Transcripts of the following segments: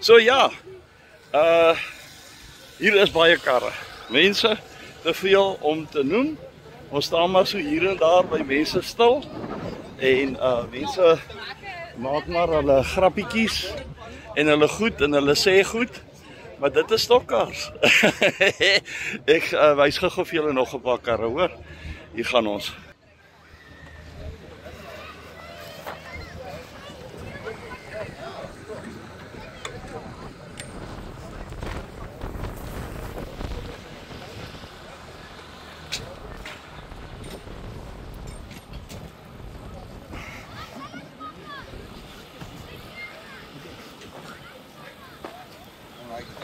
So ja, hier is baie karre. Mense, te veel om te noem. Ons staan maar so hier en daar by mense stil. En mense maak maar hulle grappietjies en hulle goed en hulle sê goed. Maar dit is stokkars. Ek wys gou vir julle nog 'n paar karre, hoor. Hier gaan ons.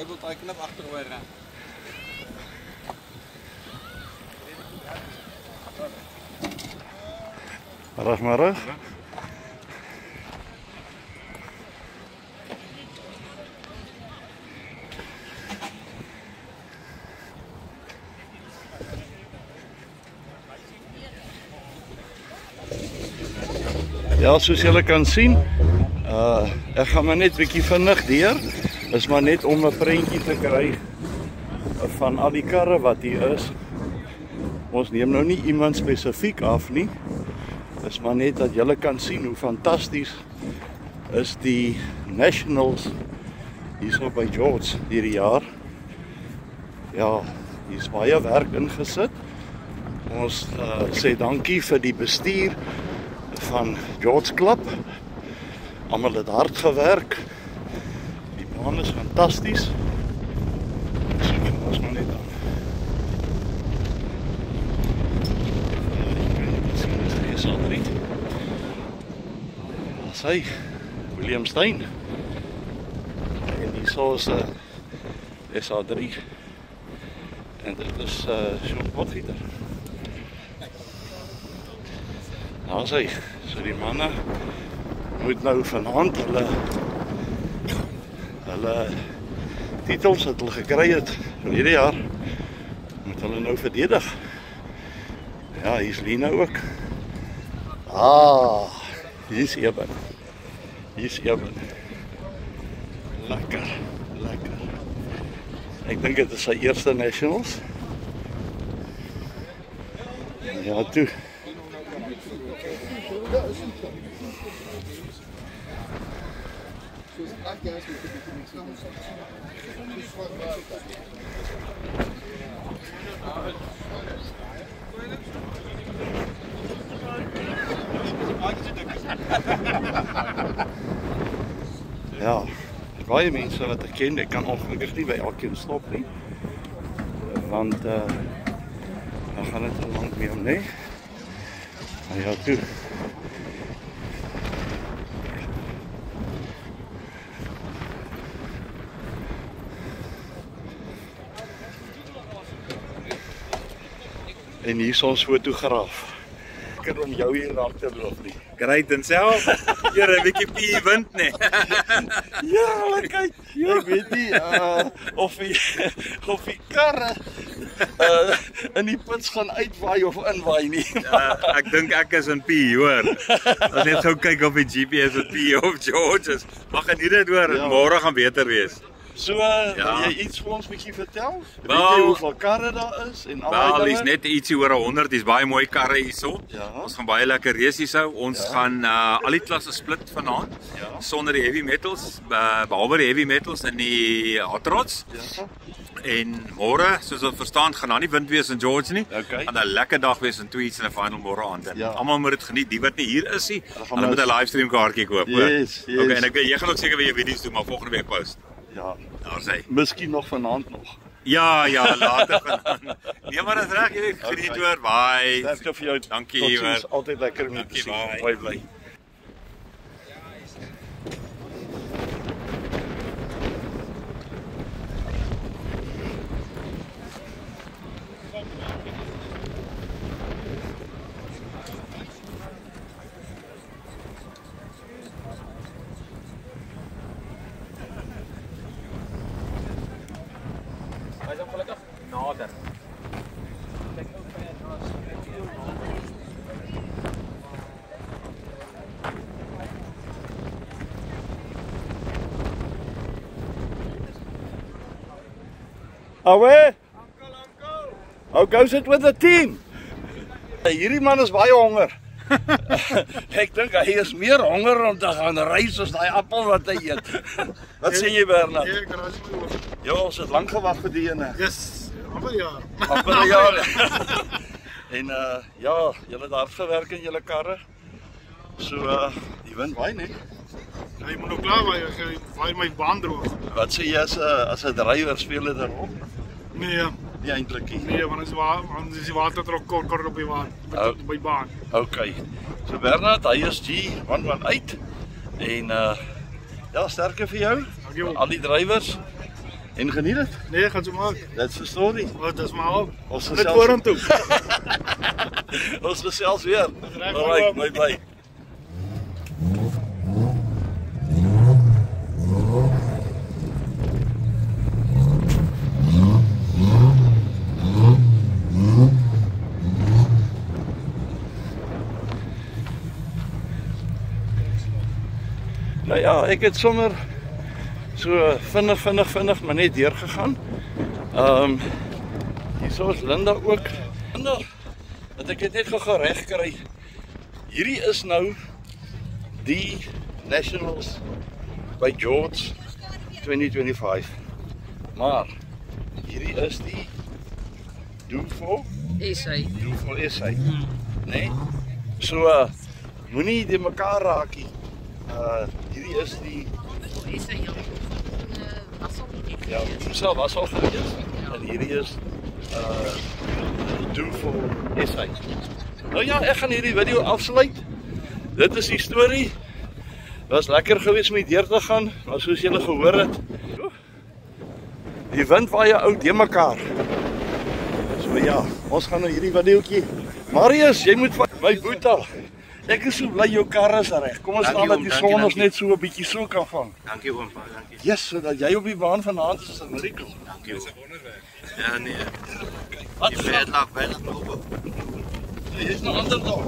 Ek wil daai knip agteroor ry. Reg. Ja, soos julle kan sien, ek gaan maar net 'n bietjie vinnig deur. Is maar net om 'n prentjie te kry van al die karre wat hier is. Ons neem nou nie iemand spesifiek af nie. Is maar net dat julle kan sien hoe fantasties is die Nationals hierso by George hierdie jaar. Ja, hier is baie werk ingesit. Ons sê dankie vir die bestuur van George Club. Almal het hard gewerk. Die baan is fantasties. So kyk ons maar net aan. Daar's hy, William Stein. En hierso is SA3. En dit is Sean Potgieter. Daar's hy. So die manne moet nou vanaand hulle titels wat hulle gekry het van hierdie jaar, moet hulle nou verdedig. Ja, hier's Lina ook. Hier's Eben. Lekker. Ek dink dit is sy eerste Nationals. Ja, toe. Ja, baie mense wat ek ken, ek kan ongelukkig nie by elkeen stop nie. Want dan gaan dit te lank mee om, nee. Maar ja, toe. En hier is ons fotograaf. Lekker om jou hier raak te loop nie. Great en self. Hier 'n bietjie pie wind nee. Ja, kyk. Ek weet nie of die karre in die pits gaan uitwaai of inwaai nie. Ek dink ek is in pie, hoor. Ons net gou kyk op die GPS wat pie of George is. Mag en hier dit hoor, Ja. Môre gaan beter wees. So, wil jy iets vir ons bietjie vertel? Weet jy hoeveel karre daar is en al Wel, daai dis dinge? net ietsie oor 100, dis baie mooi karre hierso. Ja. Ons gaan baie lekker races hou. Ons gaan al die klasse split vanaand. Ja. Sonder die heavy metals, behalwe die heavy metals en die hot rods. Ja. En môre, soos ons verstaan, gaan daar nie wind wees in George nie. Okay. Gaan 'n lekker dag wees in Tweeds en 'n final môre aand. Ja. Almal moet dit geniet. Die wat nie hier is nie, gaan hulle moet nou- 'n livestream kaartjie koop, hoor. Yes. Okay, en jy gaan ook seker weer video's doen, maar volgende week post. Ja. Daar's hy. Miskien nog vanaand nog. Ja, later vanaand. Nee, maar dit is reg, jy weet, geniet hoor. Bye. Sterkte vir jou. Dankie, Tot ziens. hoor. Altyd lekker om jou te Dankie, sien. bye. Baie bly. Nader. Awe? How goes it with the team? Hierdie man is baie honger. Ek dink hy is meer honger om te gaan reis as daai appel wat hy eet. Wat sê jy, Bernard? Nee, ek raas nie oor. Ja, ons het lank gewag vir die ene. Yes, amper jaar. Amper 'n jaar. En ja, julle het hard gewerk in julle karre. So die wind waai net. Ja, jy moet nou klaar waai my baan droog. Wat sê jy as 'n drywer speel dit 'n rol? Nee, Nie eintlik nie. nee, want as die water trok kort op die water, by baan. Okay. So Bernard, hy is G11 en ja, sterkte vir jou. Dankie. Al die drywers en geniet dit. Nee, gaan so maak. That's the story. Wat is maar al. Ons Net gesels- vorentoe. Ons gesels weer. Reg, Alright, maar- bye. Nou ja, ek het sommer so vinnig maar net deur gegaan. Hierso is Linda ook. Linda, dat ek dit net gou reg kry. Hierdie is nou die Nationals by George 2025. Maar hierdie is die Do for SA. Nee. So moenie die mekaar raak nie. Hierdie is die ja, self was al gewees. En hierdie is Do for SA. Nou ja, ek gaan hierdie video afsluit. Dit is die storie. Was lekker geweest om hier deur te gaan, maar soos julle gehoor het, die wind waai ou de mekaar. So ja, ons gaan nou hierdie videoetjie. Marius, jy moet my boetel. Ek is so bly jou kar is reg. Kom ons staan dat die son ons net so 'n bietjie so kan vang. Dankie oom, dankie. Yes, sodat jy op die baan vanaand is 'n miracle. Dankie. Dis 'n wonderwerk. Ja nee. Wat Jy weet lag baie op. Jy is nog ander dag.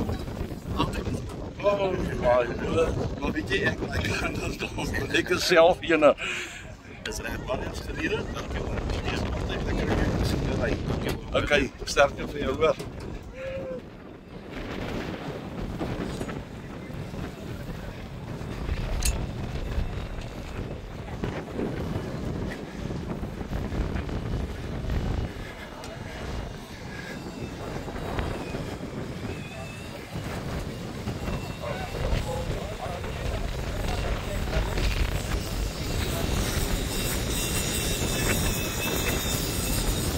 Oh, maar weet jy, ek kan dit nog. Ek is self ene. Dis reg, Marius gediere. Dankie oom. Jy is altyd lekker om jou te sien. Okay, sterkte vir jou hoor.